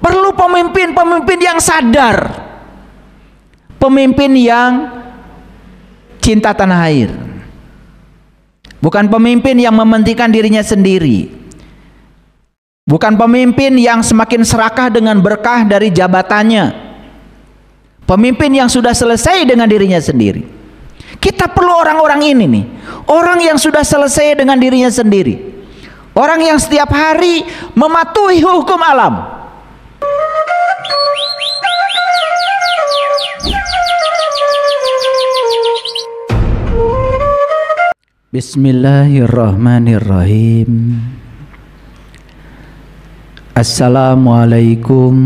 Perlu pemimpin-pemimpin yang sadar, pemimpin yang cinta tanah air, bukan pemimpin yang mementingkan dirinya sendiri, bukan pemimpin yang semakin serakah dengan berkah dari jabatannya, pemimpin yang sudah selesai dengan dirinya sendiri. Kita perlu orang-orang ini nih, orang yang sudah selesai dengan dirinya sendiri, orang yang setiap hari mematuhi hukum alam. Bismillahirrahmanirrahim. Assalamualaikum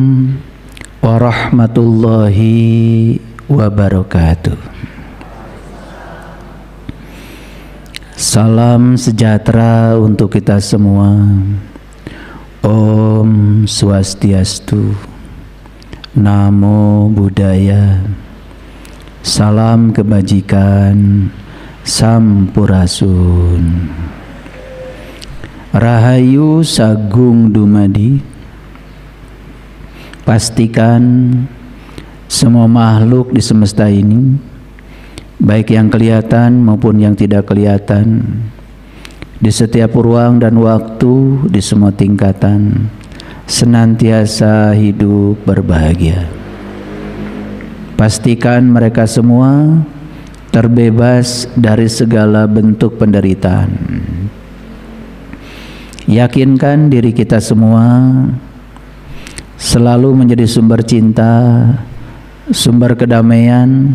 warahmatullahi wabarakatuh. Salam sejahtera untuk kita semua. Om Swastiastu, Namo Buddhaya, salam kebajikan, Sampurasun. Rahayu Sagung Dumadi. Pastikan semua makhluk di semesta ini, baik yang kelihatan maupun yang tidak kelihatan, di setiap ruang dan waktu, di semua tingkatan, senantiasa hidup berbahagia. Pastikan mereka semua terbebas dari segala bentuk penderitaan. Yakinkan diri kita semua selalu menjadi sumber cinta, sumber kedamaian,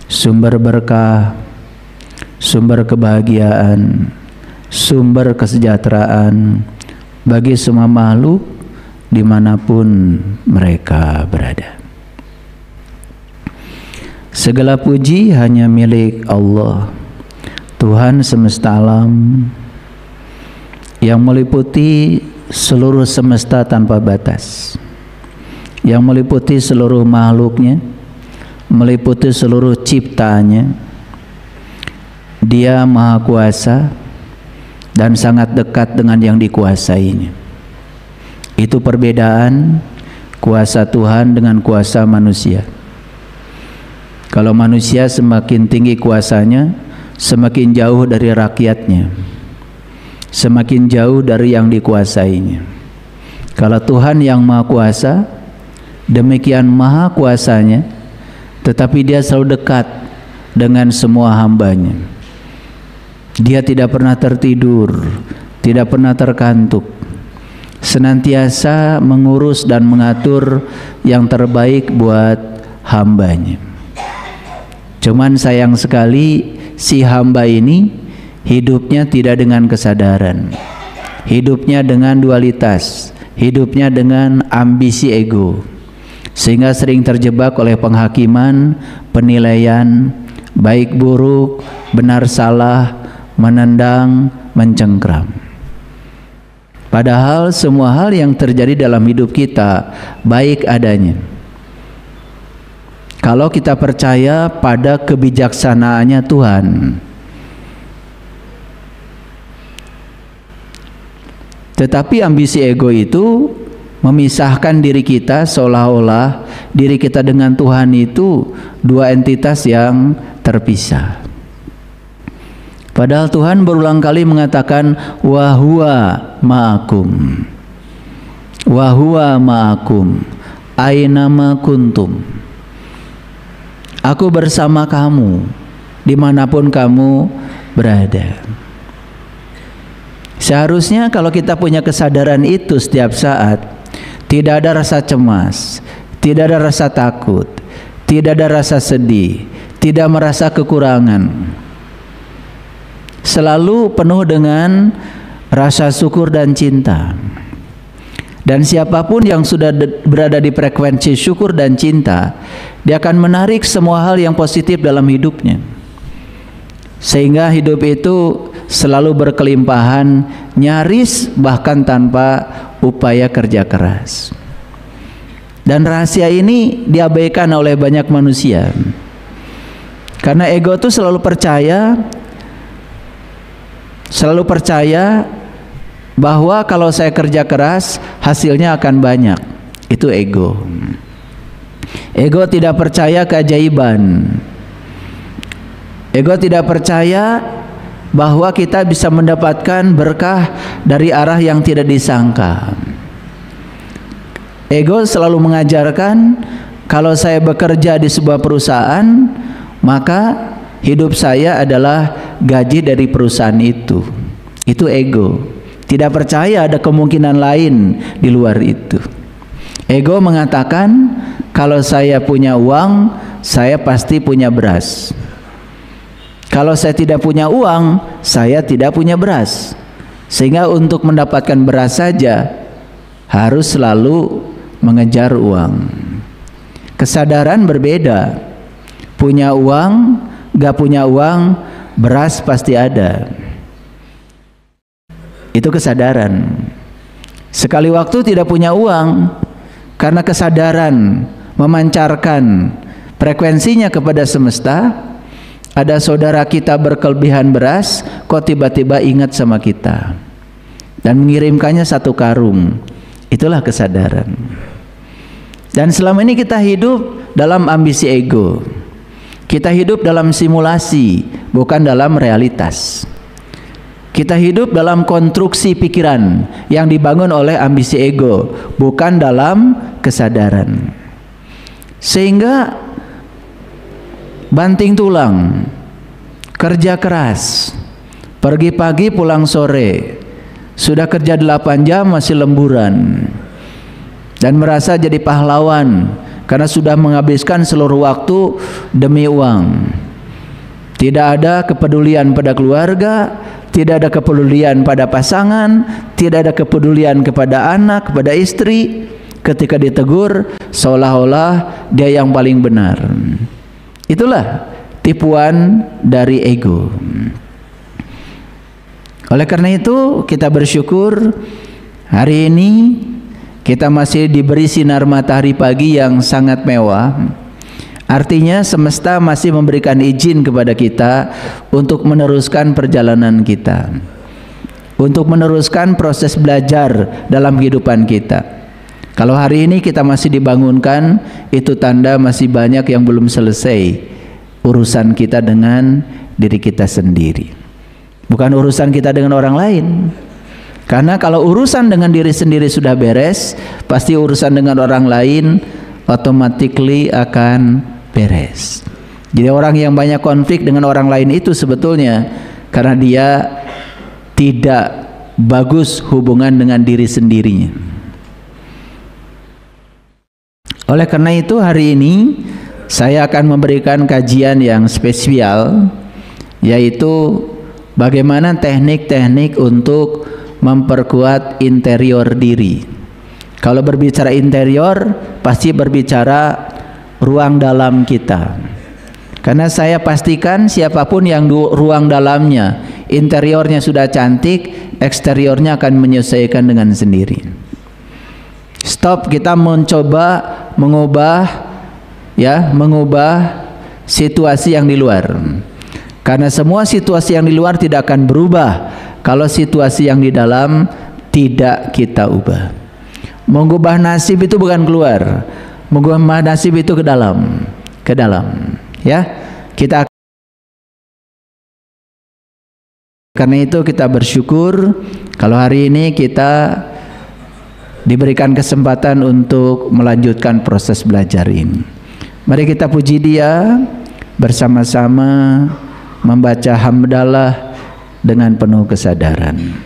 sumber berkah, sumber kebahagiaan, sumber kesejahteraan bagi semua makhluk dimanapun mereka berada. Segala puji hanya milik Allah, Tuhan semesta alam, yang meliputi seluruh semesta tanpa batas, yang meliputi seluruh makhluknya, meliputi seluruh ciptaannya. Dia Maha Kuasa dan sangat dekat dengan yang dikuasainya. Itu perbedaan kuasa Tuhan dengan kuasa manusia. Kalau manusia semakin tinggi kuasanya, semakin jauh dari rakyatnya, semakin jauh dari yang dikuasainya. Kalau Tuhan yang Maha Kuasa, demikian maha kuasanya, tetapi dia selalu dekat dengan semua hambanya. Dia tidak pernah tertidur, tidak pernah terkantuk, senantiasa mengurus dan mengatur yang terbaik buat hambanya. Cuman sayang sekali si hamba ini hidupnya tidak dengan kesadaran, hidupnya dengan dualitas, hidupnya dengan ambisi ego, sehingga sering terjebak oleh penghakiman, penilaian, baik buruk, benar salah, menendang, mencengkram. Padahal semua hal yang terjadi dalam hidup kita baik adanya kalau kita percaya pada kebijaksanaannya Tuhan. Tetapi ambisi ego itu memisahkan diri kita, seolah-olah diri kita dengan Tuhan itu dua entitas yang terpisah. Padahal Tuhan berulang kali mengatakan wa huwa ma'akum, wa huwa ma'akum aina ma kuntum. Aku bersama kamu dimanapun kamu berada. Seharusnya kalau kita punya kesadaran itu setiap saat, tidak ada rasa cemas, tidak ada rasa takut, tidak ada rasa sedih, tidak merasa kekurangan. Selalu penuh dengan rasa syukur dan cinta. Dan siapapun yang sudah berada di frekuensi syukur dan cinta, dia akan menarik semua hal yang positif dalam hidupnya, sehingga hidup itu selalu berkelimpahan, nyaris bahkan tanpa upaya kerja keras. Dan rahasia ini diabaikan oleh banyak manusia, karena ego itu selalu percaya bahwa kalau saya kerja keras hasilnya akan banyak, Itu ego. Ego tidak percaya keajaiban. Ego tidak percaya bahwa kita bisa mendapatkan berkah dari arah yang tidak disangka. Ego selalu mengajarkan kalau saya bekerja di sebuah perusahaan, maka hidup saya adalah gaji dari perusahaan itu. Itu ego. Tidak percaya ada kemungkinan lain di luar itu. Ego mengatakan kalau saya punya uang, saya pasti punya beras. Kalau saya tidak punya uang, saya tidak punya beras. Sehingga untuk mendapatkan beras saja harus selalu mengejar uang. Kesadaran berbeda. Punya uang, gak punya uang, beras pasti ada. Itu kesadaran. Sekali waktu tidak punya uang, karena kesadaran memancarkan frekuensinya kepada semesta. Ada saudara kita berkelebihan beras, kok tiba-tiba ingat sama kita dan mengirimkannya 1 karung. Itulah kesadaran. Dan selama ini kita hidup dalam ambisi ego. Kita hidup dalam simulasi, bukan dalam realitas. Kita hidup dalam konstruksi pikiran yang dibangun oleh ambisi ego, bukan dalam kesadaran. Sehingga banting tulang, kerja keras, pergi pagi pulang sore, sudah kerja 8 jam masih lemburan, dan merasa jadi pahlawan karena sudah menghabiskan seluruh waktu demi uang. Tidak ada kepedulian pada keluarga, tidak ada kepedulian pada pasangan, tidak ada kepedulian kepada anak, kepada istri. Ketika ditegur, seolah-olah dia yang paling benar. Itulah tipuan dari ego. Oleh karena itu, kita bersyukur hari ini kita masih diberi sinar matahari pagi yang sangat mewah. Artinya semesta masih memberikan izin kepada kita untuk meneruskan perjalanan kita, untuk meneruskan proses belajar dalam kehidupan kita. Kalau hari ini kita masih dibangunkan, itu tanda masih banyak yang belum selesai urusan kita dengan diri kita sendiri, bukan urusan kita dengan orang lain. Karena kalau urusan dengan diri sendiri sudah beres, pasti urusan dengan orang lain automatically akan beres. Jadi orang yang banyak konflik dengan orang lain itu sebetulnya karena dia tidak bagus hubungan dengan diri sendirinya. Oleh karena itu hari ini saya akan memberikan kajian yang spesial, yaitu bagaimana teknik-teknik untuk memperkuat interior diri. Kalau berbicara interior, pasti berbicara ruang dalam kita. Karena saya pastikan siapapun yang ruang dalamnya, interiornya sudah cantik, eksteriornya akan menyesuaikan dengan sendiri. Stop kita mencoba mengubah situasi yang di luar. Karena semua situasi yang di luar tidak akan berubah kalau situasi yang di dalam tidak kita ubah. Mengubah nasib itu bukan keluar, mengubah nasib itu ke dalam, ya. Karena itu kita bersyukur kalau hari ini kita diberikan kesempatan untuk melanjutkan proses belajar ini. Mari kita puji Dia bersama-sama membaca hamdalah dengan penuh kesadaran.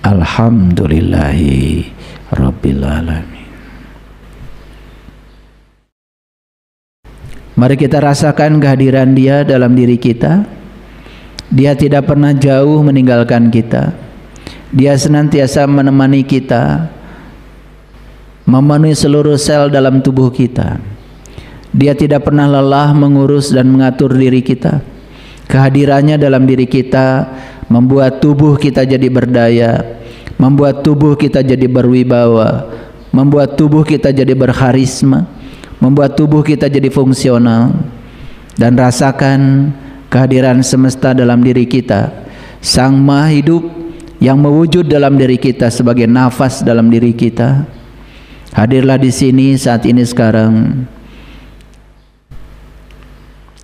Alhamdulillahi Rabbil Alamin. Mari kita rasakan kehadiran Dia dalam diri kita. Dia tidak pernah jauh meninggalkan kita. Dia senantiasa menemani kita, memenuhi seluruh sel dalam tubuh kita. Dia tidak pernah lelah mengurus dan mengatur diri kita. Kehadirannya dalam diri kita membuat tubuh kita jadi berdaya, membuat tubuh kita jadi berwibawa, membuat tubuh kita jadi berkarisma, membuat tubuh kita jadi fungsional. Dan rasakan kehadiran semesta dalam diri kita, Sang Maha Hidup yang mewujud dalam diri kita sebagai nafas dalam diri kita. Hadirlah di sini saat ini sekarang,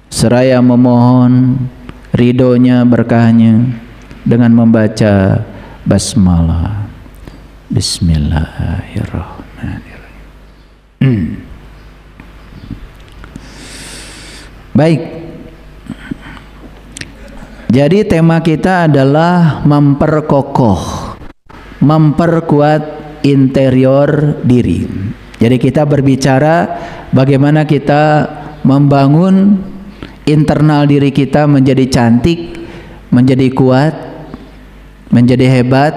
seraya memohon ridhonya, berkahnya dengan membaca basmalah. Bismillahirrahmanirrahim. Baik. Jadi tema kita adalah memperkokoh, memperkuat interior diri. Jadi kita berbicara bagaimana kita membangun internal diri kita menjadi cantik, menjadi kuat, menjadi hebat,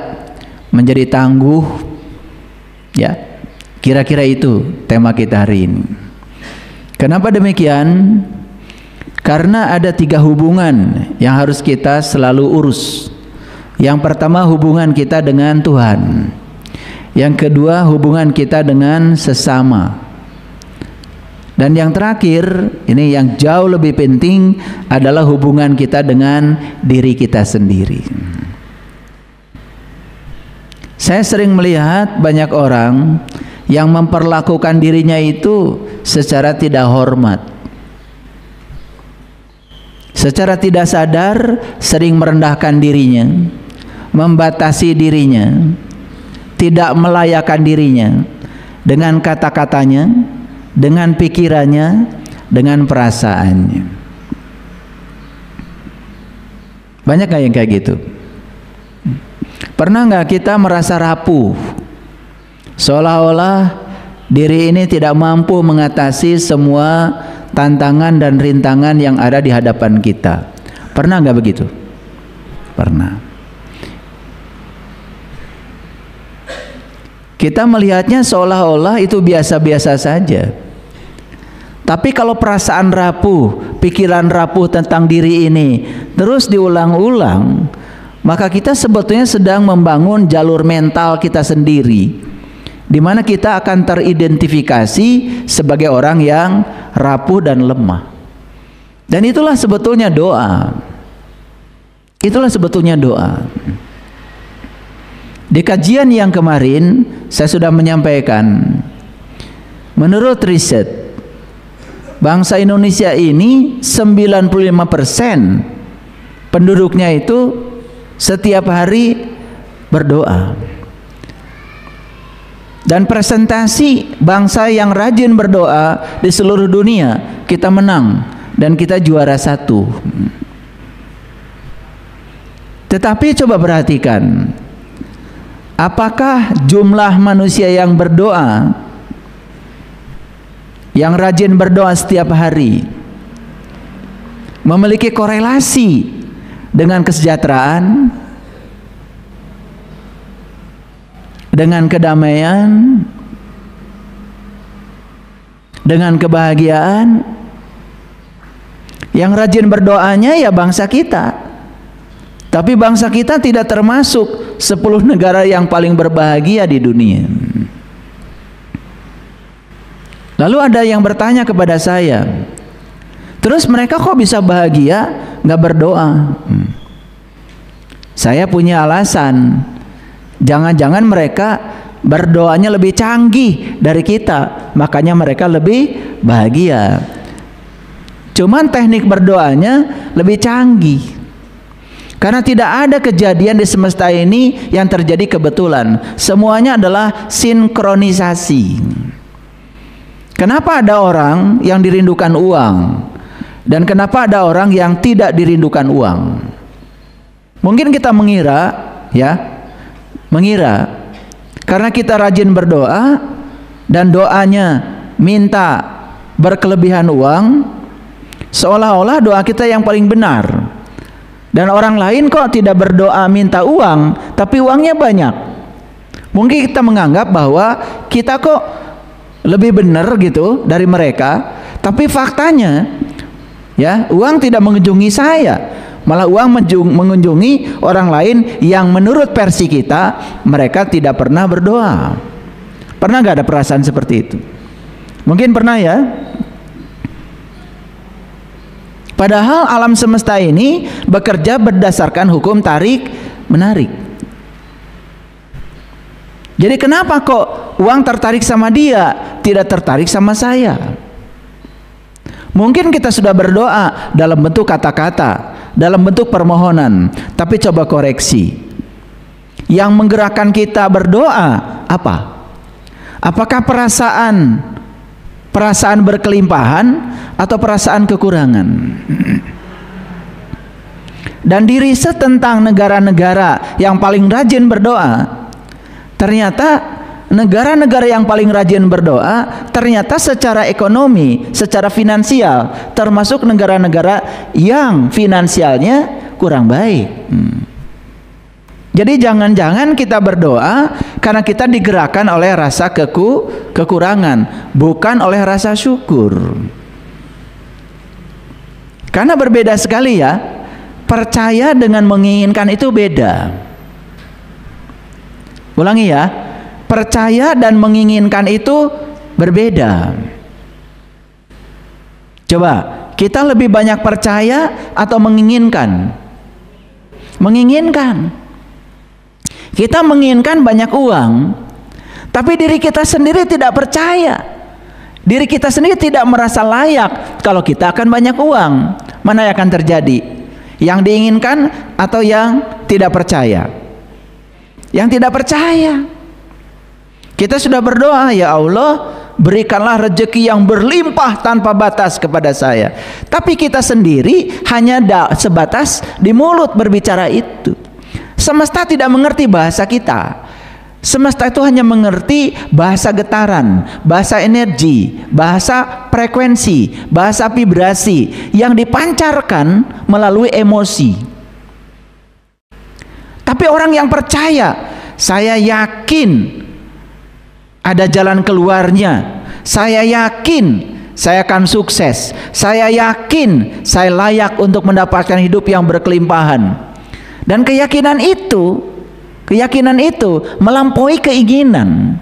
menjadi tangguh. Ya, kira-kira itu tema kita hari ini. Kenapa demikian? Karena ada 3 hubungan yang harus kita selalu urus. Yang pertama, hubungan kita dengan Tuhan. Yang kedua, hubungan kita dengan sesama. Dan yang terakhir, ini yang jauh lebih penting, adalah hubungan kita dengan diri kita sendiri. Saya sering melihat banyak orang yang memperlakukan dirinya itu secara tidak hormat. Secara tidak sadar sering merendahkan dirinya, membatasi dirinya, tidak melayakkan dirinya dengan kata-katanya, dengan pikirannya, dengan perasaannya. Banyak nggak yang kayak gitu? Pernah nggak kita merasa rapuh, seolah-olah diri ini tidak mampu mengatasi semua tantangan dan rintangan yang ada di hadapan kita? Pernah nggak begitu? Pernah. Kita melihatnya seolah-olah itu biasa-biasa saja. Tapi kalau perasaan rapuh, pikiran rapuh tentang diri ini terus diulang-ulang, maka kita sebetulnya sedang membangun jalur mental kita sendiri, di mana kita akan teridentifikasi sebagai orang yang rapuh dan lemah. Dan itulah sebetulnya doa. Itulah sebetulnya doa. Di kajian yang kemarin saya sudah menyampaikan, menurut riset, bangsa Indonesia ini 95% penduduknya itu setiap hari berdoa. Dan presentasi bangsa yang rajin berdoa di seluruh dunia, kita menang dan kita juara 1. Tetapi coba perhatikan, apakah jumlah manusia yang berdoa, yang rajin berdoa setiap hari, memiliki korelasi dengan kesejahteraan, dengan kedamaian, dengan kebahagiaan? Yang rajin berdoanya ya bangsa kita. Tapi bangsa kita tidak termasuk 10 negara yang paling berbahagia di dunia. Lalu ada yang bertanya kepada saya, terus mereka kok bisa bahagia nggak berdoa? Saya punya alasan. Jangan-jangan mereka berdoanya lebih canggih dari kita, makanya mereka lebih bahagia. Cuman teknik berdoanya lebih canggih. Karena tidak ada kejadian di semesta ini yang terjadi kebetulan. Semuanya adalah sinkronisasi. Kenapa ada orang yang dirindukan uang dan kenapa ada orang yang tidak dirindukan uang? Mungkin kita mengira karena kita rajin berdoa dan doanya minta berkelebihan uang, seolah-olah doa kita yang paling benar. Dan orang lain kok tidak berdoa minta uang, tapi uangnya banyak. Mungkin kita menganggap bahwa kita kok lebih benar gitu dari mereka, tapi faktanya ya, uang tidak mengunjungi saya, malah uang mengunjungi orang lain yang menurut versi kita mereka tidak pernah berdoa. Pernah nggak ada perasaan seperti itu? Mungkin pernah ya. Padahal alam semesta ini bekerja berdasarkan hukum tarik menarik. Jadi kenapa kok uang tertarik sama dia, tidak tertarik sama saya? Mungkin kita sudah berdoa dalam bentuk kata-kata, dalam bentuk permohonan, tapi coba koreksi. Yang menggerakkan kita berdoa apa? Apakah perasaan berkelimpahan atau perasaan kekurangan? Dan di riset tentang negara-negara yang paling rajin berdoa, ternyata negara-negara yang paling rajin berdoa ternyata secara ekonomi, secara finansial termasuk negara-negara yang finansialnya kurang baik. Jadi jangan-jangan kita berdoa karena kita digerakkan oleh rasa kekurangan, bukan oleh rasa syukur. Karena berbeda sekali ya, percaya dengan menginginkan itu beda. Ulangi ya, percaya dan menginginkan itu berbeda. Coba, kita lebih banyak percaya atau menginginkan? Menginginkan. Kita menginginkan banyak uang, tapi diri kita sendiri tidak percaya. Diri kita sendiri tidak merasa layak kalau kita akan banyak uang. Mana yang akan terjadi? Yang diinginkan atau yang tidak percaya? Yang tidak percaya. Kita sudah berdoa, ya Allah, berikanlah rezeki yang berlimpah tanpa batas kepada saya. Tapi kita sendiri hanya sebatas di mulut berbicara itu. Semesta tidak mengerti bahasa kita. Semesta itu hanya mengerti bahasa getaran, bahasa energi, bahasa frekuensi, bahasa vibrasi yang dipancarkan melalui emosi. Tapi orang yang percaya, saya yakin ada jalan keluarnya, saya yakin saya akan sukses, saya yakin saya layak untuk mendapatkan hidup yang berkelimpahan. Dan keyakinan itu melampaui keinginan.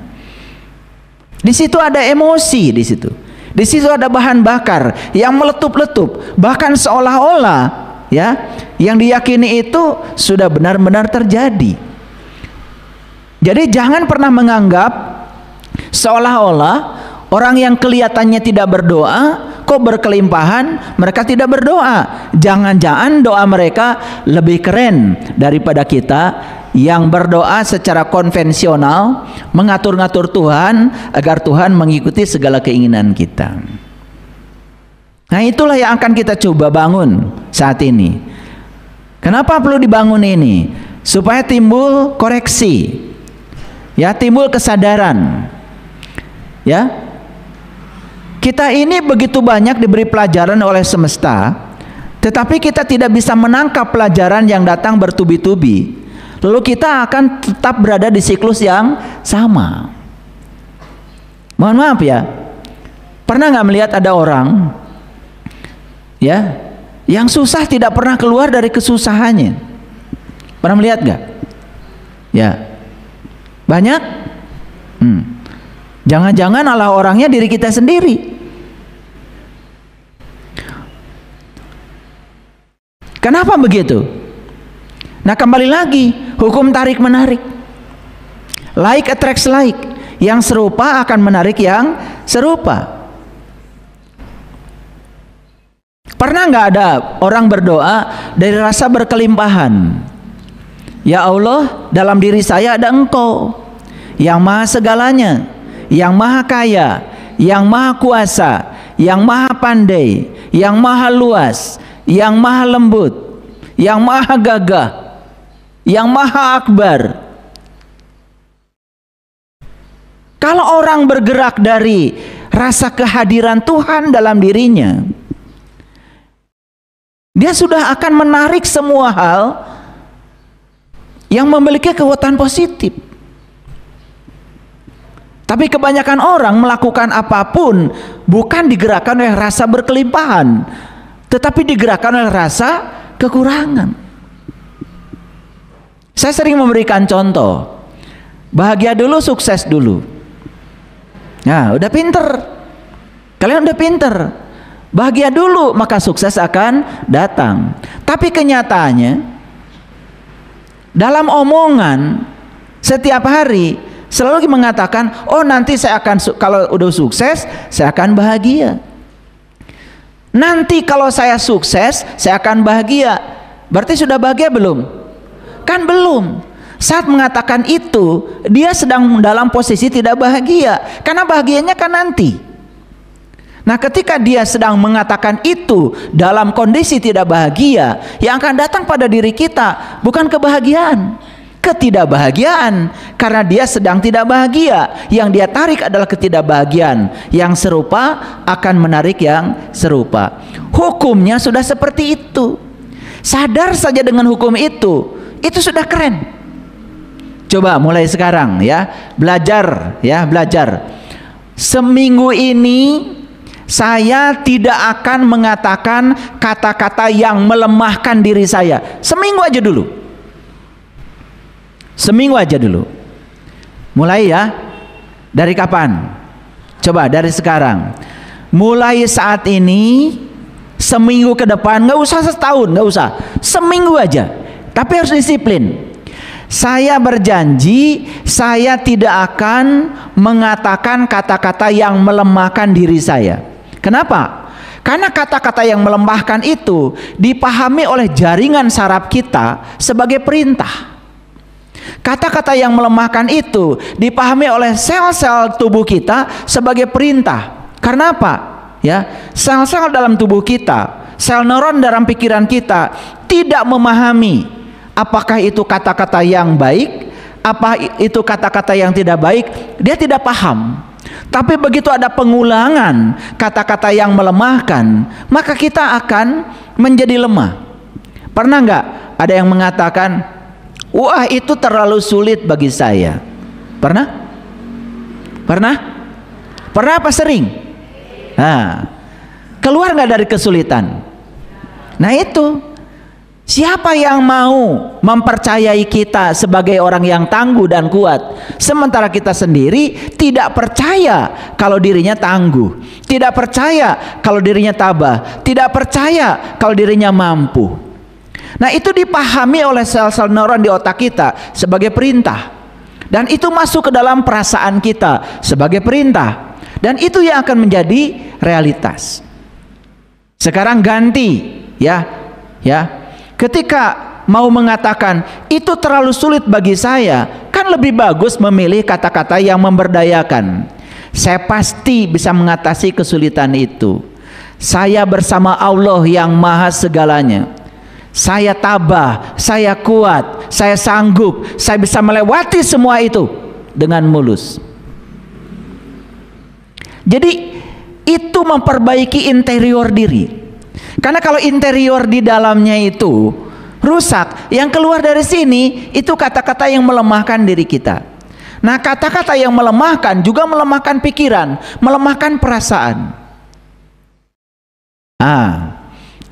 Di situ ada emosi, di situ ada bahan bakar yang meletup-letup, bahkan seolah-olah ya, yang diyakini itu sudah benar-benar terjadi. Jadi jangan pernah menganggap seolah-olah orang yang kelihatannya tidak berdoa kok berkelimpahan, mereka tidak berdoa. Jangan-jangan doa mereka lebih keren daripada kita yang berdoa secara konvensional, mengatur-ngatur Tuhan agar Tuhan mengikuti segala keinginan kita. Nah, itulah yang akan kita coba bangun saat ini. Kenapa perlu dibangun ini? Supaya timbul koreksi, ya, timbul kesadaran, ya. Kita ini begitu banyak diberi pelajaran oleh semesta, tetapi kita tidak bisa menangkap pelajaran yang datang bertubi-tubi. Lalu kita akan tetap berada di siklus yang sama. Mohon maaf ya, pernah nggak melihat ada orang ya yang susah tidak pernah keluar dari kesusahannya? Pernah melihat nggak? Ya, banyak. Jangan-jangan Allah orangnya diri kita sendiri. Kenapa begitu? Nah, kembali lagi hukum tarik menarik. Like attracts like. Yang serupa akan menarik yang serupa. Pernah nggak ada orang berdoa dari rasa berkelimpahan? Ya Allah, dalam diri saya ada Engkau yang maha segalanya, yang maha kaya, yang maha kuasa, yang maha pandai, yang maha luas, yang maha lembut, yang maha gagah, yang maha akbar. Kalau orang bergerak dari rasa kehadiran Tuhan dalam dirinya, dia sudah akan menarik semua hal yang memiliki kekuatan positif. Tapi kebanyakan orang melakukan apapun bukan digerakkan oleh rasa berkelimpahan, tetapi digerakkan oleh rasa kekurangan. Saya sering memberikan contoh, bahagia dulu, sukses dulu. Nah, udah pinter, kalian udah pinter, bahagia dulu maka sukses akan datang. Tapi kenyataannya dalam omongan setiap hari Selalu mengatakan, oh nanti saya akan, kalau udah sukses, saya akan bahagia. Nanti kalau saya sukses, saya akan bahagia. Berarti sudah bahagia belum? Kan belum. Saat mengatakan itu, dia sedang dalam posisi tidak bahagia. Karena bahagianya kan nanti. Nah, ketika dia sedang mengatakan itu dalam kondisi tidak bahagia, yang akan datang pada diri kita bukan kebahagiaan, ketidakbahagiaan. Karena dia sedang tidak bahagia, yang dia tarik adalah ketidakbahagiaan. Yang serupa akan menarik yang serupa. Hukumnya sudah seperti itu. Sadar saja dengan hukum itu sudah keren. Coba mulai sekarang ya, belajar ya, belajar. Seminggu ini saya tidak akan mengatakan kata-kata yang melemahkan diri saya. Seminggu aja dulu. Seminggu aja dulu. Mulai ya. Dari kapan? Coba dari sekarang. Mulai saat ini, seminggu ke depan, nggak usah setahun, nggak usah. Seminggu aja. Tapi harus disiplin. Saya berjanji, saya tidak akan mengatakan kata-kata yang melemahkan diri saya. Kenapa? Karena kata-kata yang melemahkan itu dipahami oleh jaringan saraf kita sebagai perintah. Kata-kata yang melemahkan itu dipahami oleh sel-sel tubuh kita sebagai perintah. Karena apa? Ya, sel-sel dalam tubuh kita, sel neuron dalam pikiran kita tidak memahami apakah itu kata-kata yang baik, apa itu kata-kata yang tidak baik, dia tidak paham. Tapi begitu ada pengulangan kata-kata yang melemahkan, maka kita akan menjadi lemah. Pernah nggak ada yang mengatakan, wah itu terlalu sulit bagi saya? Pernah? Pernah? Pernah apa sering? Nah, keluar nggak dari kesulitan? Nah itu, siapa yang mau mempercayai kita sebagai orang yang tangguh dan kuat, sementara kita sendiri tidak percaya kalau dirinya tangguh, tidak percaya kalau dirinya tabah, tidak percaya kalau dirinya mampu. Nah itu dipahami oleh sel-sel neuron di otak kita sebagai perintah, dan itu masuk ke dalam perasaan kita sebagai perintah, dan itu yang akan menjadi realitas. Sekarang ganti ya, ya. Ketika mau mengatakan itu terlalu sulit bagi saya, kan lebih bagus memilih kata-kata yang memberdayakan. Saya pasti bisa mengatasi kesulitan itu. Saya bersama Allah yang maha segalanya. Saya tabah, saya kuat, saya sanggup, saya bisa melewati semua itu dengan mulus. Jadi itu memperbaiki interior diri. Karena kalau interior di dalamnya itu rusak, yang keluar dari sini itu kata-kata yang melemahkan diri kita. Nah, kata-kata yang melemahkan juga melemahkan pikiran, melemahkan perasaan.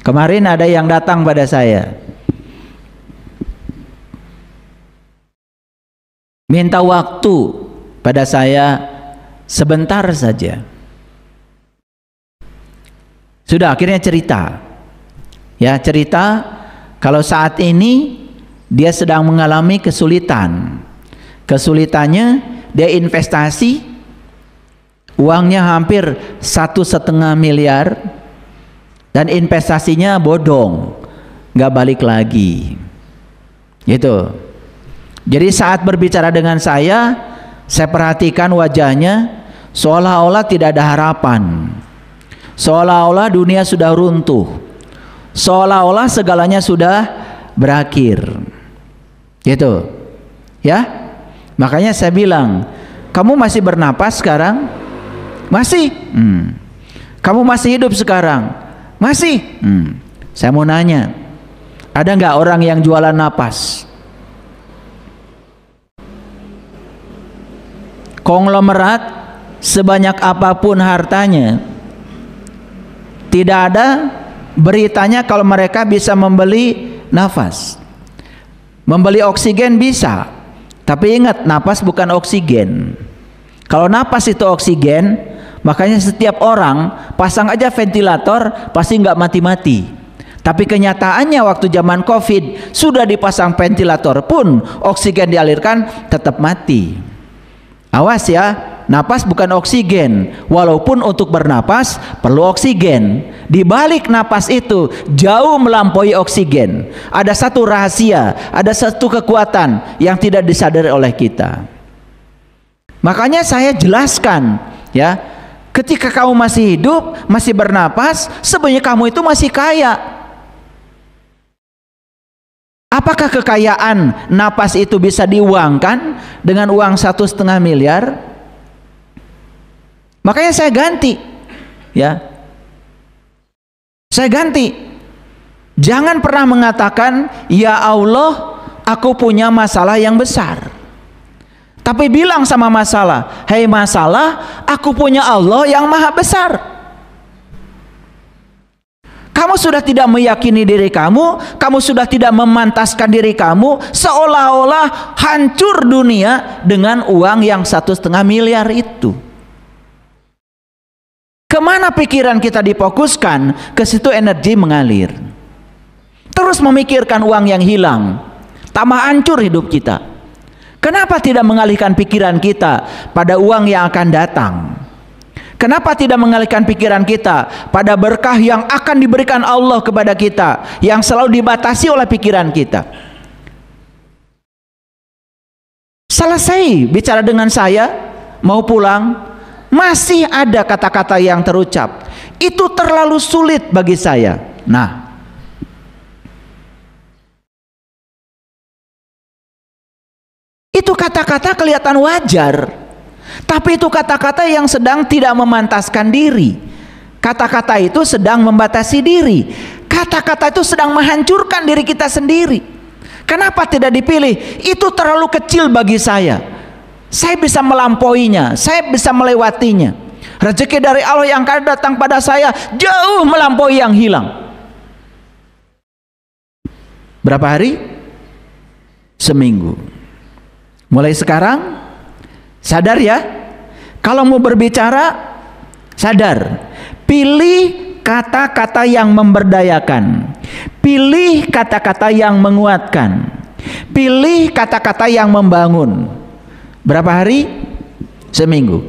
Kemarin ada yang datang pada saya, minta waktu pada saya sebentar saja. Sudah akhirnya cerita. Ya, cerita kalau saat ini dia sedang mengalami kesulitan. Kesulitannya dia investasi, uangnya hampir 1,5 miliar, dan investasinya bodong, nggak balik lagi. Gitu. Jadi saat berbicara dengan saya perhatikan wajahnya seolah-olah tidak ada harapan. Seolah-olah dunia sudah runtuh, seolah-olah segalanya sudah berakhir, gitu ya. Makanya saya bilang, kamu masih bernapas sekarang? Masih? Kamu masih hidup sekarang? Masih? Saya mau nanya, ada nggak orang yang jualan napas? Konglomerat sebanyak apapun hartanya, tidak ada beritanya kalau mereka bisa membeli nafas. Membeli oksigen bisa, tapi ingat, napas bukan oksigen. Kalau napas itu oksigen, makanya setiap orang pasang aja ventilator pasti nggak mati-mati. Tapi kenyataannya waktu zaman COVID sudah dipasang ventilator pun oksigen dialirkan tetap mati. Awas ya, napas bukan oksigen. Walaupun untuk bernapas perlu oksigen. Di balik napas itu jauh melampaui oksigen. Ada satu rahasia, ada satu kekuatan yang tidak disadari oleh kita. Makanya saya jelaskan ya, ketika kamu masih hidup, masih bernapas, sebenarnya kamu itu masih kaya. Apakah kekayaan napas itu bisa diuangkan dengan uang 1,5 miliar? Makanya saya ganti, ya. Saya ganti. Jangan pernah mengatakan, ya Allah, aku punya masalah yang besar. Tapi bilang sama masalah, hei masalah, aku punya Allah yang maha besar. Kamu sudah tidak meyakini diri kamu sudah tidak memantaskan diri kamu, seolah-olah hancur dunia dengan uang yang 1,5 miliar itu. Kemana pikiran kita difokuskan, ke situ energi mengalir. Terus memikirkan uang yang hilang, tambah hancur hidup kita. Kenapa tidak mengalihkan pikiran kita pada uang yang akan datang? Kenapa tidak mengalihkan pikiran kita pada berkah yang akan diberikan Allah kepada kita, yang selalu dibatasi oleh pikiran kita? Selesai bicara dengan saya, mau pulang, masih ada kata-kata yang terucap. Itu terlalu sulit bagi saya. Nah, itu kata-kata kelihatan wajar. Tapi itu kata-kata yang sedang tidak memantaskan diri. Kata-kata itu sedang membatasi diri. Kata-kata itu sedang menghancurkan diri kita sendiri. Kenapa tidak dipilih? Itu terlalu kecil bagi saya. Saya bisa melampauinya, saya bisa melewatinya. Rezeki dari Allah yang akan datang pada saya jauh melampaui yang hilang. Berapa hari? Seminggu. Mulai sekarang sadar ya, kalau mau berbicara sadar, pilih kata-kata yang memberdayakan, pilih kata-kata yang menguatkan, pilih kata-kata yang membangun. Berapa hari? Seminggu.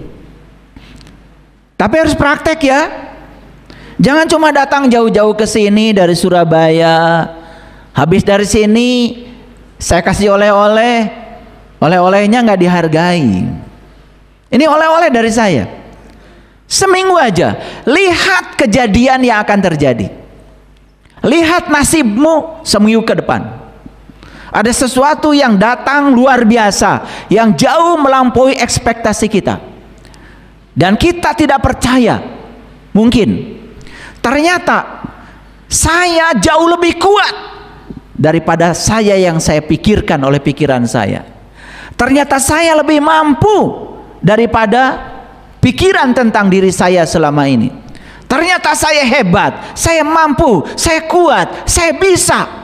Tapi harus praktek ya, jangan cuma datang jauh-jauh ke sini dari Surabaya, habis dari sini saya kasih oleh-oleh, oleh-olehnya nggak dihargai. Ini oleh-oleh dari saya. Seminggu aja, lihat kejadian yang akan terjadi. Lihat nasibmu seminggu ke depan. Ada sesuatu yang datang luar biasa, yang jauh melampaui ekspektasi kita. Dan kita tidak percaya. Mungkin ternyata saya jauh lebih kuat daripada saya yang saya pikirkan oleh pikiran saya. Ternyata saya lebih mampu daripada pikiran tentang diri saya selama ini. Ternyata saya hebat, saya mampu, saya kuat, saya bisa.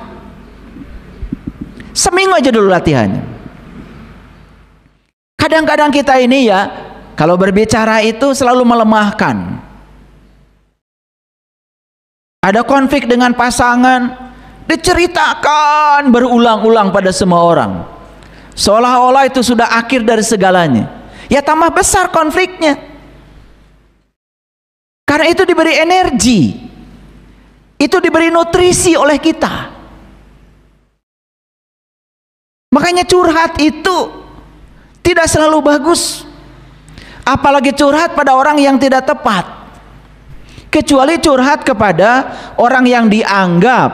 Seminggu aja dulu latihannya. Kadang-kadang kita ini ya, kalau berbicara itu selalu melemahkan. Ada konflik dengan pasangan, diceritakan berulang-ulang pada semua orang, seolah-olah itu sudah akhir dari segalanya. Ya tambah besar konfliknya, karena itu diberi energi, itu diberi nutrisi oleh kita. Makanya curhat itu tidak selalu bagus, apalagi curhat pada orang yang tidak tepat, kecuali curhat kepada orang yang dianggap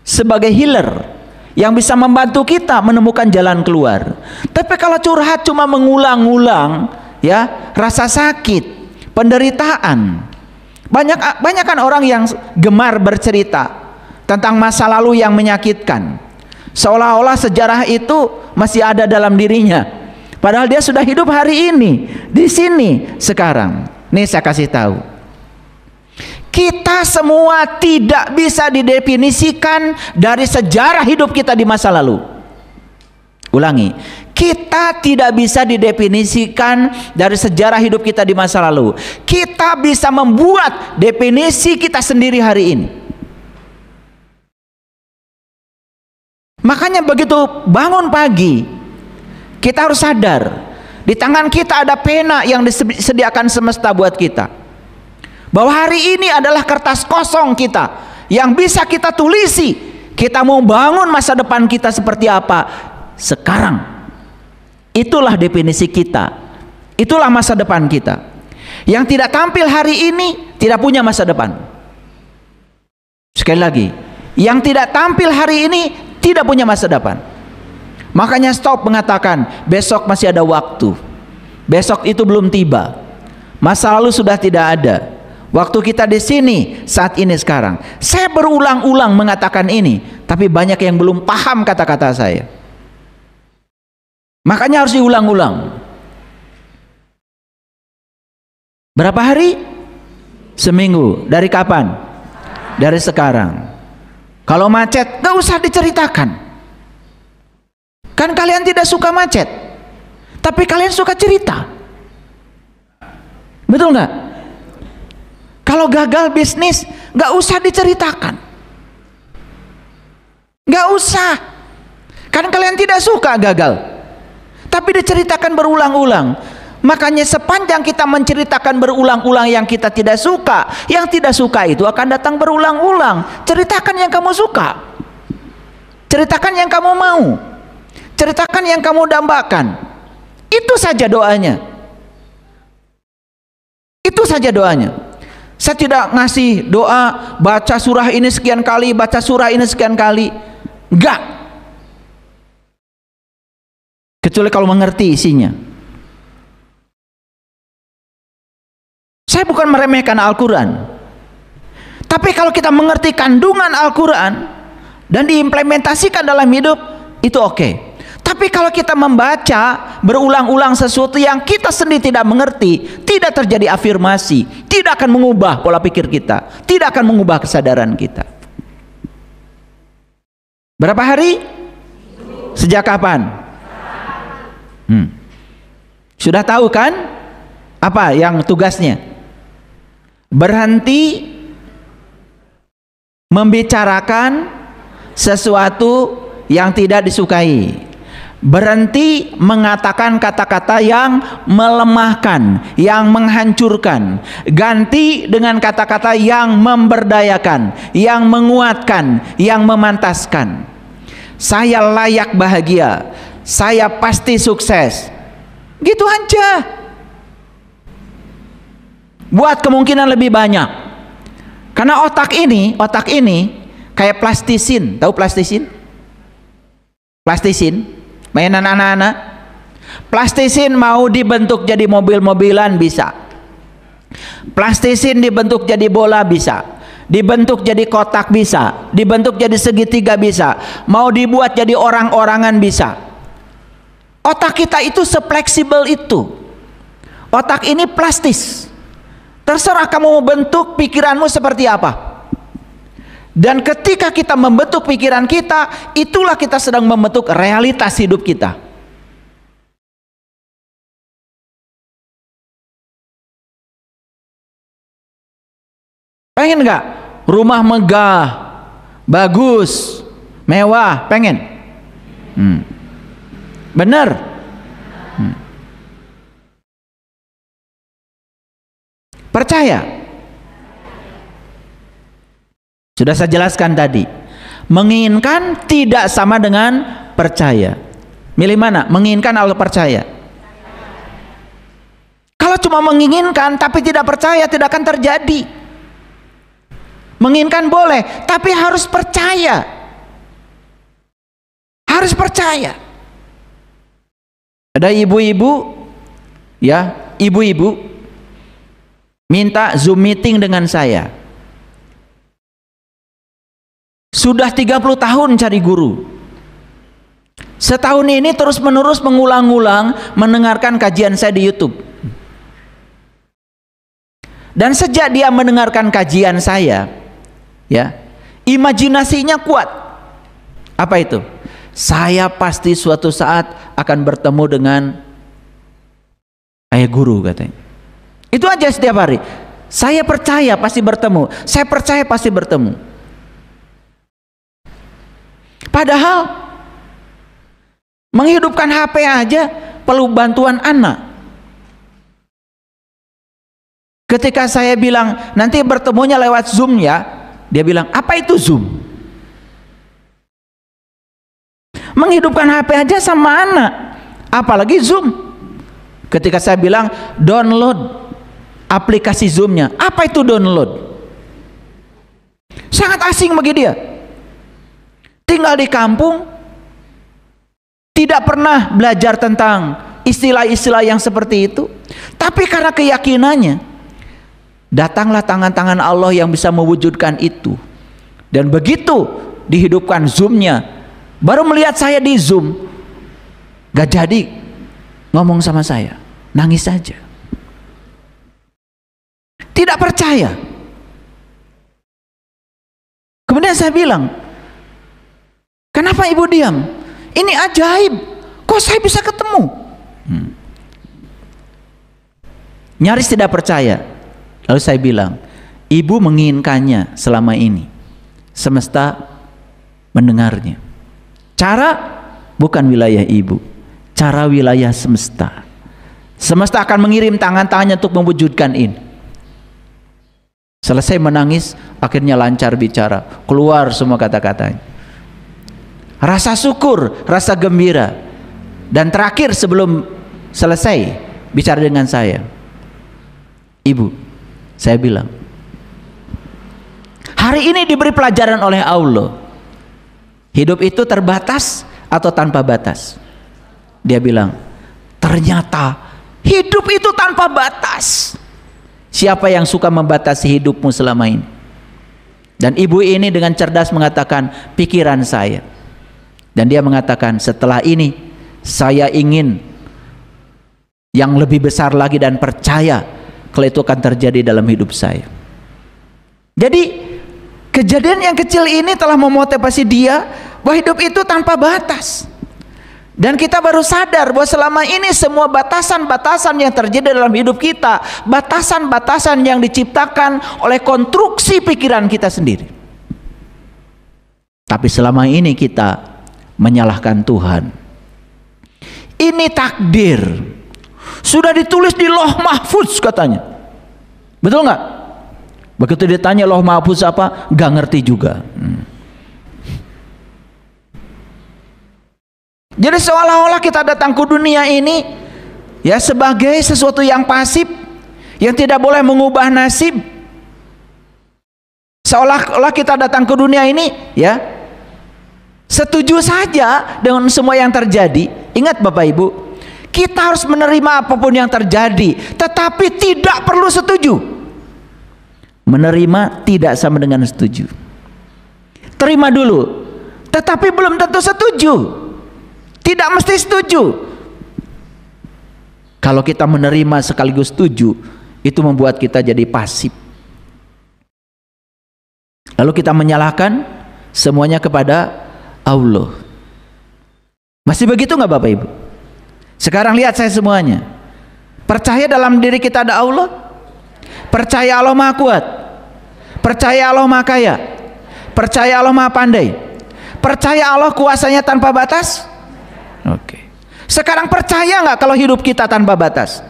sebagai healer, yang bisa membantu kita menemukan jalan keluar. Tapi kalau curhat cuma mengulang-ulang ya, rasa sakit, penderitaan. Banyak kan orang yang gemar bercerita tentang masa lalu yang menyakitkan, seolah-olah sejarah itu masih ada dalam dirinya, padahal dia sudah hidup hari ini, di sini, sekarang. Nih saya kasih tahu, kita semua tidak bisa didefinisikan dari sejarah hidup kita di masa lalu. Ulangi, kita tidak bisa didefinisikan dari sejarah hidup kita di masa lalu. Kita bisa membuat definisi kita sendiri hari ini. Makanya begitu bangun pagi, kita harus sadar, Di tangan kita ada pena yang disediakan semesta buat kita. Bahwa hari ini adalah kertas kosong kita yang bisa kita tulisi. Kita mau bangun masa depan kita seperti apa sekarang. Itulah definisi kita. Itulah masa depan kita. Yang tidak tampil hari ini tidak punya masa depan. Sekali lagi, yang tidak tampil hari ini tidak punya masa depan. Makanya stop mengatakan besok masih ada waktu. Besok itu belum tiba. Masa lalu sudah tidak ada. Waktu kita di sini saat ini sekarang. Saya berulang-ulang mengatakan ini, tapi banyak yang belum paham kata-kata saya. Makanya harus diulang-ulang. Berapa hari? Seminggu. Dari kapan? Dari sekarang. Kalau macet, gak usah diceritakan. Kan kalian tidak suka macet, tapi kalian suka cerita. Betul nggak? Kalau gagal bisnis, gak usah diceritakan. Gak usah. Kan kalian tidak suka gagal, tapi diceritakan berulang-ulang. Makanya sepanjang kita menceritakan berulang-ulang yang kita tidak suka, yang tidak suka itu akan datang berulang-ulang. Ceritakan yang kamu suka. Ceritakan yang kamu mau. Ceritakan yang kamu dambakan. Itu saja doanya. Itu saja doanya. Saya tidak ngasih doa baca surah ini sekian kali, baca surah ini sekian kali. Enggak. Kecuali kalau mengerti isinya. Saya bukan meremehkan Al-Quran. Tapi kalau kita mengerti kandungan Al-Quran dan diimplementasikan dalam hidup, itu oke. Tapi kalau kita membaca berulang-ulang sesuatu yang kita sendiri tidak mengerti, tidak terjadi afirmasi, tidak akan mengubah pola pikir kita, tidak akan mengubah kesadaran kita. Berapa hari? Sejak kapan? Sudah tahu kan apa yang tugasnya? Berhenti membicarakan sesuatu yang tidak disukai. Berhenti mengatakan kata-kata yang melemahkan, yang menghancurkan. Ganti dengan kata-kata yang memberdayakan, yang menguatkan, yang memantaskan. Saya layak bahagia, saya pasti sukses. Gitu aja. Buat kemungkinan lebih banyak. Karena otak ini kayak plastisin. Tahu plastisin? Plastisin mainan anak-anak. Plastisin mau dibentuk jadi mobil-mobilan bisa. Plastisin dibentuk jadi bola bisa. Dibentuk jadi kotak bisa. Dibentuk jadi segitiga bisa. Mau dibuat jadi orang-orangan bisa. Otak kita itu sefleksibel itu. Otak ini plastis. Terserah kamu mau bentuk pikiranmu seperti apa. Dan ketika kita membentuk pikiran kita, itulah kita sedang membentuk realitas hidup kita. Pengen nggak rumah megah, bagus, mewah? Pengen? Bener? Percaya? Sudah saya jelaskan tadi. Menginginkan tidak sama dengan percaya. Milih mana? Menginginkan atau percaya? Kalau cuma menginginkan tapi tidak percaya, tidak akan terjadi. Menginginkan boleh, tapi harus percaya. Harus percaya. Ada ibu-ibu, ya, ibu-ibu minta Zoom meeting dengan saya. Sudah 30 tahun cari guru. Setahun ini terus menerus mengulang-ulang mendengarkan kajian saya di YouTube. Dan sejak dia mendengarkan kajian saya, ya, imajinasinya kuat. Apa itu? Saya pasti suatu saat akan bertemu dengan ayah guru, katanya. Itu aja setiap hari. Saya percaya pasti bertemu. Saya percaya pasti bertemu. Padahal menghidupkan HP aja perlu bantuan anak. Ketika saya bilang nanti bertemunya lewat Zoom ya, dia bilang apa itu Zoom? Menghidupkan HP aja sama anak, apalagi Zoom. Ketika saya bilang download aplikasi Zoom-nya, apa itu download? Sangat asing bagi dia. Tinggal di kampung, tidak pernah belajar tentang istilah-istilah yang seperti itu, tapi karena keyakinannya, datanglah tangan-tangan Allah yang bisa mewujudkan itu. Dan begitu dihidupkan Zoom-nya, baru melihat saya di Zoom, gak jadi ngomong sama saya, nangis saja, tidak percaya. Kemudian saya bilang, kenapa ibu diam? Ini ajaib, kok saya bisa ketemu? Nyaris tidak percaya. Lalu saya bilang, ibu menginginkannya selama ini, semesta mendengarnya. Cara bukan wilayah ibu, cara wilayah semesta. Semesta akan mengirim tangan-tangannya untuk mewujudkan ini. Selesai menangis, akhirnya lancar bicara, keluar semua kata-katanya. Rasa syukur, rasa gembira. Dan terakhir sebelum selesai bicara dengan saya, ibu, saya bilang, hari ini diberi pelajaran oleh Allah, hidup itu terbatas atau tanpa batas? Dia bilang, ternyata hidup itu tanpa batas. Siapa yang suka membatasi hidupmu selama ini? Dan ibu ini dengan cerdas mengatakan, pikiran saya. Dan dia mengatakan, setelah ini saya ingin yang lebih besar lagi dan percaya kalau itu akan terjadi dalam hidup saya. Jadi kejadian yang kecil ini telah memotivasi dia bahwa hidup itu tanpa batas. Dan kita baru sadar bahwa selama ini semua batasan-batasan yang terjadi dalam hidup kita, batasan-batasan yang diciptakan oleh konstruksi pikiran kita sendiri. Tapi selama ini kita menyalahkan Tuhan. Ini takdir, sudah ditulis di Lauh Mahfuz katanya. Betul nggak? Begitu ditanya Lauh Mahfuz apa, nggak ngerti juga. Jadi seolah-olah kita datang ke dunia ini ya sebagai sesuatu yang pasif, yang tidak boleh mengubah nasib. Seolah-olah kita datang ke dunia ini ya setuju saja dengan semua yang terjadi. Ingat Bapak Ibu, kita harus menerima apapun yang terjadi, tetapi tidak perlu setuju. Menerima tidak sama dengan setuju. Terima dulu, tetapi belum tentu setuju. Tidak mesti setuju. Kalau kita menerima sekaligus setuju, itu membuat kita jadi pasif. Lalu kita menyalahkan semuanya kepada Allah. Masih begitu nggak Bapak Ibu? Sekarang lihat saya semuanya. Percaya dalam diri kita ada Allah? Percaya Allah Maha Kuat? Percaya Allah Maha Kaya? Percaya Allah Maha Pandai? Percaya Allah kuasanya tanpa batas? Oke. Sekarang percaya nggak kalau hidup kita tanpa batas?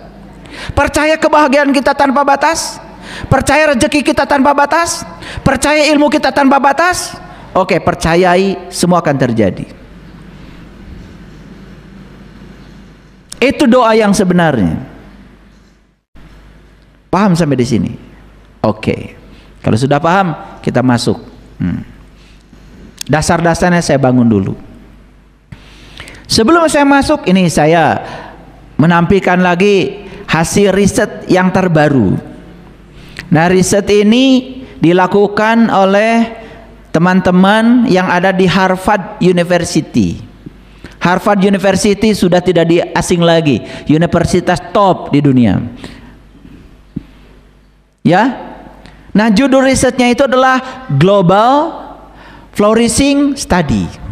Percaya kebahagiaan kita tanpa batas? Percaya rezeki kita tanpa batas? Percaya ilmu kita tanpa batas? Oke, percayai semua akan terjadi. Itu doa yang sebenarnya. Paham sampai di sini? Oke. Kalau sudah paham, kita masuk. Dasar-dasarnya saya bangun dulu. Sebelum saya masuk, ini saya menampilkan lagi hasil riset yang terbaru. Nah, riset ini dilakukan oleh teman-teman yang ada di Harvard University. Harvard University sudah tidak asing lagi, universitas top di dunia. Ya. Nah, judul risetnya itu adalah Global Flourishing Study.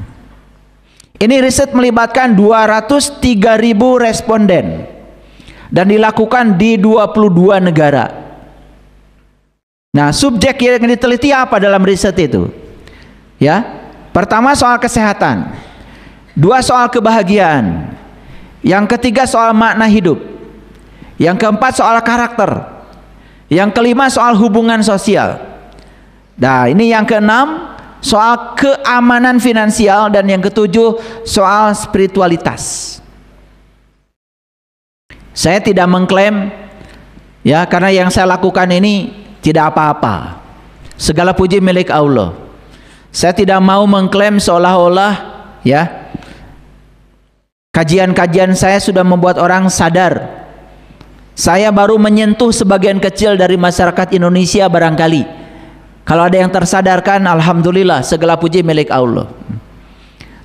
Ini riset melibatkan 203.000 responden dan dilakukan di 22 negara. Nah, subjek yang diteliti apa dalam riset itu? Ya, pertama soal kesehatan, 2 soal kebahagiaan, Yang ketiga soal makna hidup. Yang keempat soal karakter. Yang kelima soal hubungan sosial. Nah, ini yang keenam soal keamanan finansial, dan yang ketujuh soal spiritualitas. Saya tidak mengklaim ya, karena yang saya lakukan ini tidak apa-apa. Segala puji milik Allah. Saya tidak mau mengklaim seolah-olah ya kajian-kajian saya sudah membuat orang sadar. Saya baru menyentuh sebagian kecil dari masyarakat Indonesia barangkali. Kalau ada yang tersadarkan, alhamdulillah, segala puji milik Allah.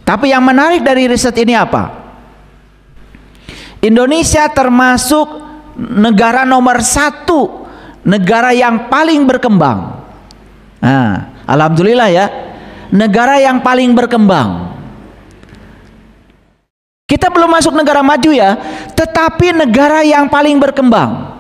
Tapi yang menarik dari riset ini apa? Indonesia termasuk negara nomor 1, negara yang paling berkembang. Nah, alhamdulillah ya, negara yang paling berkembang. Kita belum masuk negara maju ya, tetapi negara yang paling berkembang.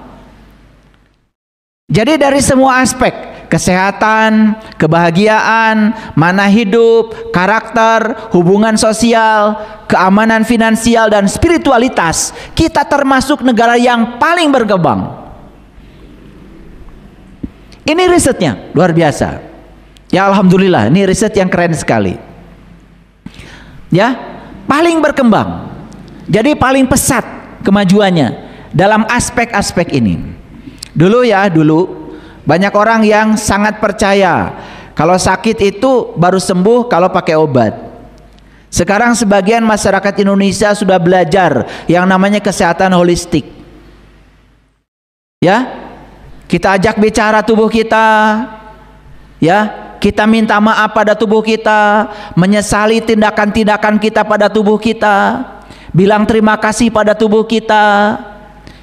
Jadi dari semua aspek, kesehatan, kebahagiaan, mana hidup, karakter, hubungan sosial, keamanan finansial, dan spiritualitas, kita termasuk negara yang paling berkembang. Ini risetnya luar biasa. Ya alhamdulillah, ini riset yang keren sekali. Ya, paling berkembang. Jadi paling pesat kemajuannya dalam aspek-aspek ini. Dulu banyak orang yang sangat percaya kalau sakit itu baru sembuh kalau pakai obat. Sekarang sebagian masyarakat Indonesia sudah belajar yang namanya kesehatan holistik. Ya, kita ajak bicara tubuh kita, ya, kita minta maaf pada tubuh kita, menyesali tindakan-tindakan kita pada tubuh kita, bilang terima kasih pada tubuh kita,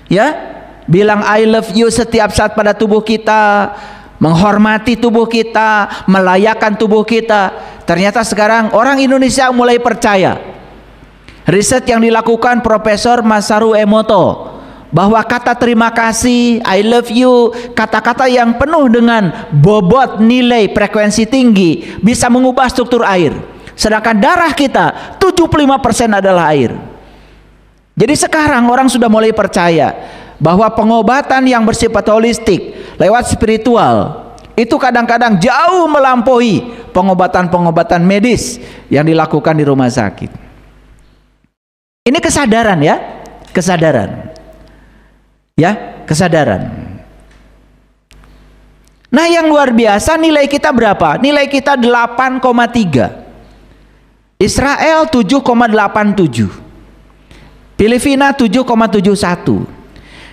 ya. Bilang I love you setiap saat pada tubuh kita, menghormati tubuh kita, melayakkan tubuh kita. Ternyata sekarang orang Indonesia mulai percaya. Riset yang dilakukan Profesor Masaru Emoto, bahwa kata terima kasih, I love you, kata-kata yang penuh dengan bobot nilai frekuensi tinggi bisa mengubah struktur air. Sedangkan darah kita 75% adalah air. Jadi sekarang orang sudah mulai percaya bahwa pengobatan yang bersifat holistik lewat spiritual itu kadang-kadang jauh melampaui pengobatan-pengobatan medis yang dilakukan di rumah sakit. Ini kesadaran ya, kesadaran. Ya, kesadaran. Nah, yang luar biasa, nilai kita berapa? Nilai kita 8,3. Israel 7,87. Filipina 7,71.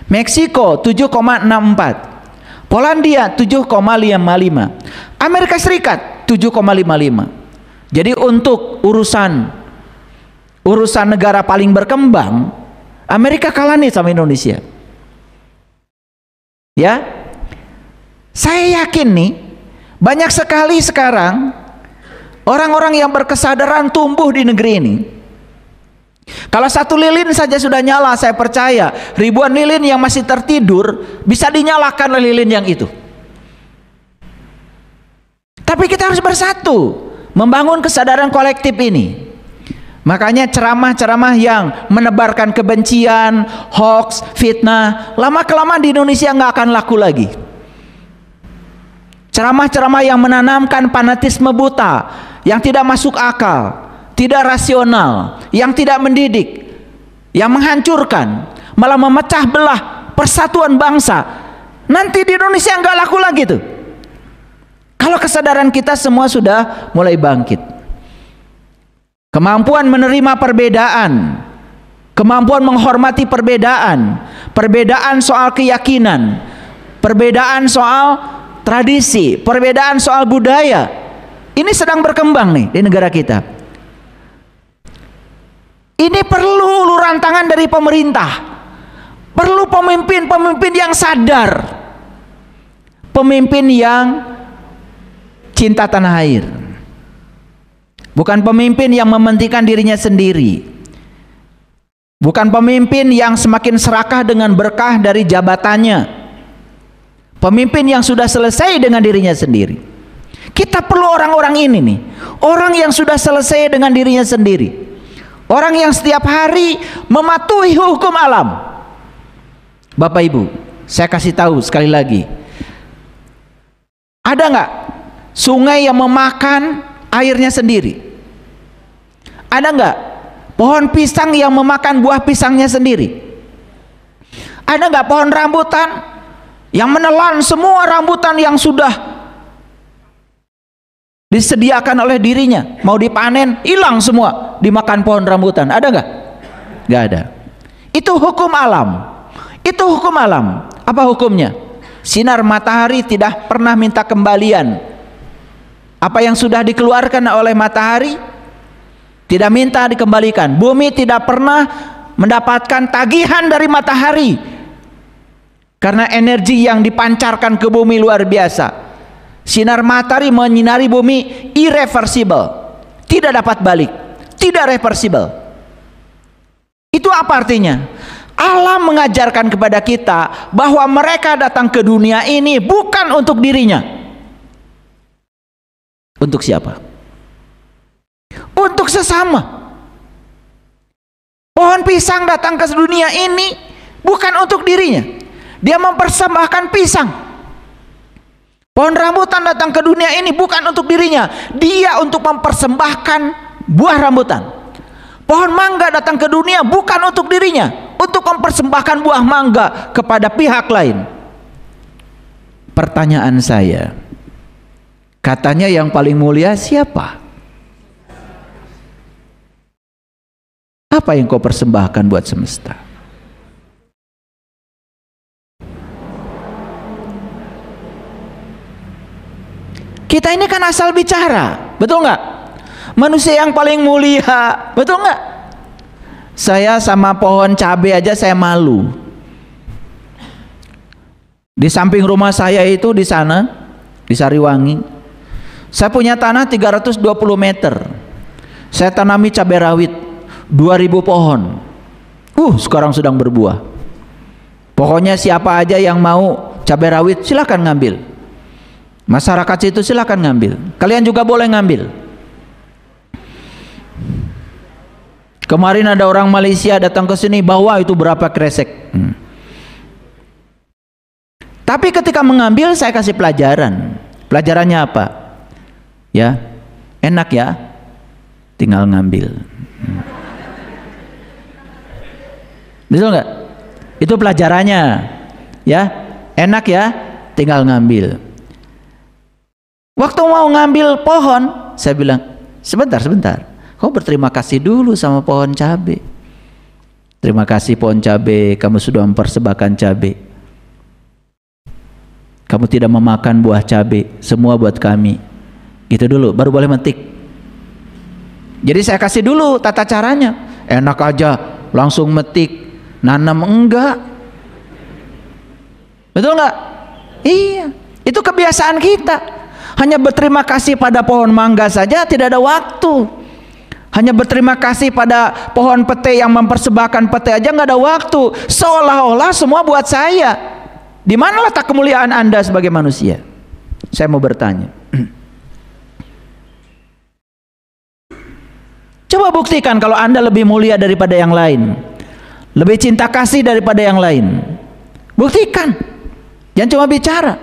Meksiko 7,64, Polandia 7,55, Amerika Serikat 7,55. Jadi untuk urusan negara paling berkembang, Amerika kalah nih sama Indonesia. Ya, saya yakin nih banyak sekali sekarang orang-orang yang berkesadaran tumbuh di negeri ini. Kalau satu lilin saja sudah nyala, saya percaya ribuan lilin yang masih tertidur bisa dinyalakan oleh lilin yang itu. Tapi kita harus bersatu membangun kesadaran kolektif ini. Makanya ceramah-ceramah yang menebarkan kebencian, hoax, fitnah, lama-kelamaan di Indonesia nggak akan laku lagi. Ceramah-ceramah yang menanamkan fanatisme buta, yang tidak masuk akal, tidak rasional, yang tidak mendidik, yang menghancurkan, malah memecah belah persatuan bangsa, nanti di Indonesia nggak laku lagi tuh. Kalau kesadaran kita semua sudah mulai bangkit, kemampuan menerima perbedaan, kemampuan menghormati perbedaan, perbedaan soal keyakinan, perbedaan soal tradisi, perbedaan soal budaya, ini sedang berkembang nih di negara kita. Ini perlu uluran tangan dari pemerintah, perlu pemimpin-pemimpin yang sadar, pemimpin yang cinta tanah air, bukan pemimpin yang mementingkan dirinya sendiri, bukan pemimpin yang semakin serakah dengan berkah dari jabatannya, pemimpin yang sudah selesai dengan dirinya sendiri. Kita perlu orang-orang ini nih, orang yang sudah selesai dengan dirinya sendiri, Orang yang setiap hari mematuhi hukum alam. Bapak Ibu, saya kasih tahu sekali lagi. Ada nggak sungai yang memakan airnya sendiri? Ada nggak pohon pisang yang memakan buah pisangnya sendiri? Ada nggak pohon rambutan yang menelan semua rambutan yang sudah disediakan oleh dirinya, mau dipanen hilang semua dimakan pohon rambutan? Ada nggak? Nggak ada. Itu hukum alam. Itu hukum alam. Apa hukumnya? Sinar matahari tidak pernah minta kembalian. Apa yang sudah dikeluarkan oleh matahari tidak minta dikembalikan. Bumi tidak pernah mendapatkan tagihan dari matahari, karena energi yang dipancarkan ke bumi luar biasa. Sinar matahari menyinari bumi irreversible, tidak dapat balik, tidak reversible. Itu apa artinya? Allah mengajarkan kepada kita bahwa mereka datang ke dunia ini bukan untuk dirinya. Untuk siapa? Untuk sesama. Pohon pisang datang ke dunia ini bukan untuk dirinya. Dia mempersembahkan pisang. Pohon rambutan datang ke dunia ini bukan untuk dirinya. Dia untuk mempersembahkan buah rambutan. Pohon mangga datang ke dunia bukan untuk dirinya, untuk mempersembahkan buah mangga kepada pihak lain. Pertanyaan saya, katanya yang paling mulia siapa? Apa yang kau persembahkan buat semesta? Kita ini kan asal bicara, betul nggak? Manusia yang paling mulia, betul nggak? Saya sama pohon cabai aja saya malu. Di samping rumah saya itu di sana, di Sariwangi, saya punya tanah 320 meter. Saya tanami cabai rawit 2000 pohon. Sekarang sedang berbuah. Pokoknya siapa aja yang mau cabai rawit silakan ngambil. Masyarakat situ silakan ngambil. Kalian juga boleh ngambil. Kemarin ada orang Malaysia datang ke sini bawa itu berapa kresek. Tapi ketika mengambil saya kasih pelajaran. Pelajarannya apa? Ya, enak ya, tinggal ngambil. Betul nggak? Itu pelajarannya. Ya, enak ya, tinggal ngambil. Waktu mau ngambil pohon, saya bilang, sebentar. Kau berterima kasih dulu sama pohon cabai. Terima kasih pohon cabai, kamu sudah mempersembahkan cabai. Kamu tidak memakan buah cabai, semua buat kami. Gitu dulu, baru boleh metik. Jadi saya kasih dulu tata caranya. Enak aja, langsung metik, nanam enggak. Betul nggak? Iya, itu kebiasaan kita. Hanya berterima kasih pada pohon mangga saja tidak ada waktu. Hanya berterima kasih pada pohon pete yang mempersembahkan pete aja nggak ada waktu. Seolah-olah semua buat saya. Di mana letak kemuliaan Anda sebagai manusia? Saya mau bertanya. Coba buktikan kalau Anda lebih mulia daripada yang lain, lebih cinta kasih daripada yang lain. Buktikan. Jangan cuma bicara.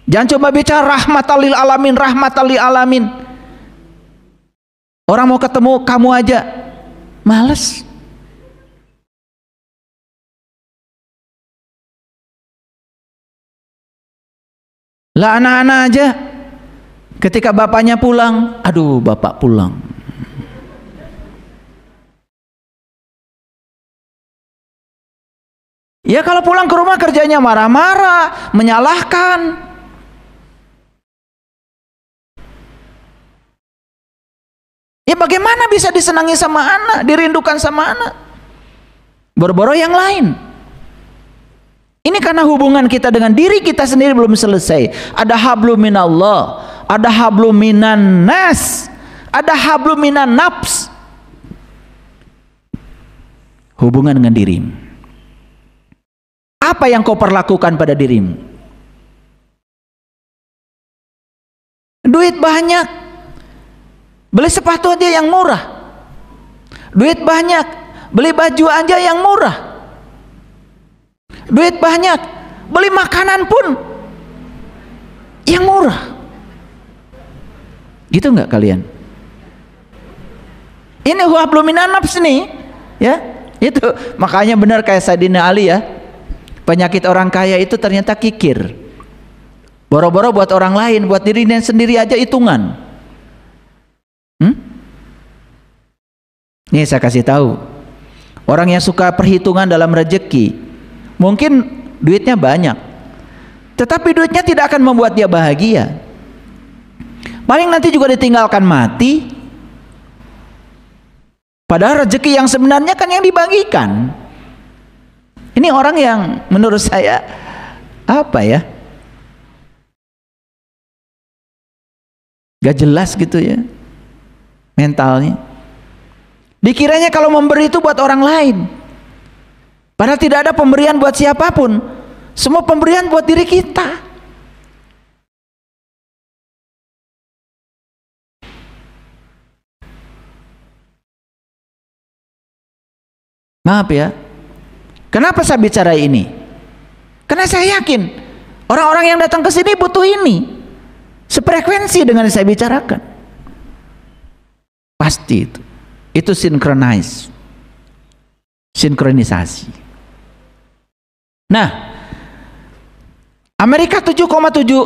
Jangan coba bicara rahmatan lil alamin, rahmatan lil alamin. Orang mau ketemu kamu aja males. Lah anak-anak aja ketika bapaknya pulang, aduh bapak pulang. Ya kalau pulang ke rumah kerjanya marah-marah, menyalahkan. Ya bagaimana bisa disenangi sama anak, dirindukan sama anak? Boro-boro yang lain. Ini karena hubungan kita dengan diri kita sendiri belum selesai. Ada hablum minallah, ada hablum minan nas, ada hablum minan nafs. Hubungan dengan dirimu. Apa yang kau perlakukan pada dirimu? Duit banyak, beli sepatu aja yang murah. Duit banyak, beli baju aja yang murah. Duit banyak, beli makanan pun yang murah. Gitu nggak kalian? Ini huwa minan nafs nih, ya. Itu makanya benar kayak Sayyidina Ali ya. Penyakit orang kaya itu ternyata kikir. Boro-boro buat orang lain, buat dirinya sendiri aja hitungan. Nih saya kasih tahu, orang yang suka perhitungan dalam rezeki, mungkin duitnya banyak, tetapi duitnya tidak akan membuat dia bahagia. Paling nanti juga ditinggalkan mati. Padahal rezeki yang sebenarnya kan yang dibagikan. Ini orang yang menurut saya apa ya? Gak jelas gitu ya mentalnya. Dikiranya kalau memberi itu buat orang lain, padahal tidak ada pemberian buat siapapun. Semua pemberian buat diri kita. Maaf ya, kenapa saya bicara ini? Karena saya yakin orang-orang yang datang ke sini butuh ini, sefrekuensi dengan yang saya bicarakan. Pasti itu sinkronisasi. Nah, Amerika 7,55,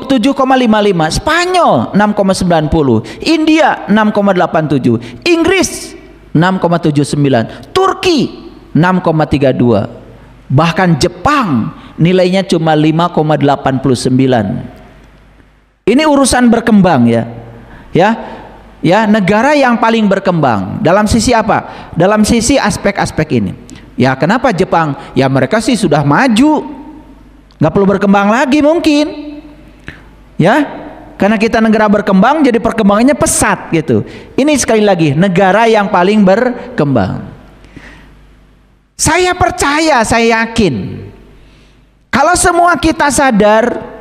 Spanyol 6,90, India 6,87, Inggris 6,79, Turki 6,32, bahkan Jepang nilainya cuma 5,89. Ini urusan berkembang ya. Ya, negara yang paling berkembang dalam sisi apa? Dalam sisi aspek-aspek ini. Ya, kenapa Jepang? Ya mereka sih sudah maju, nggak perlu berkembang lagi mungkin. Ya, karena kita negara berkembang, jadi perkembangannya pesat gitu. Ini sekali lagi negara yang paling berkembang. Saya percaya, saya yakin, kalau semua kita sadar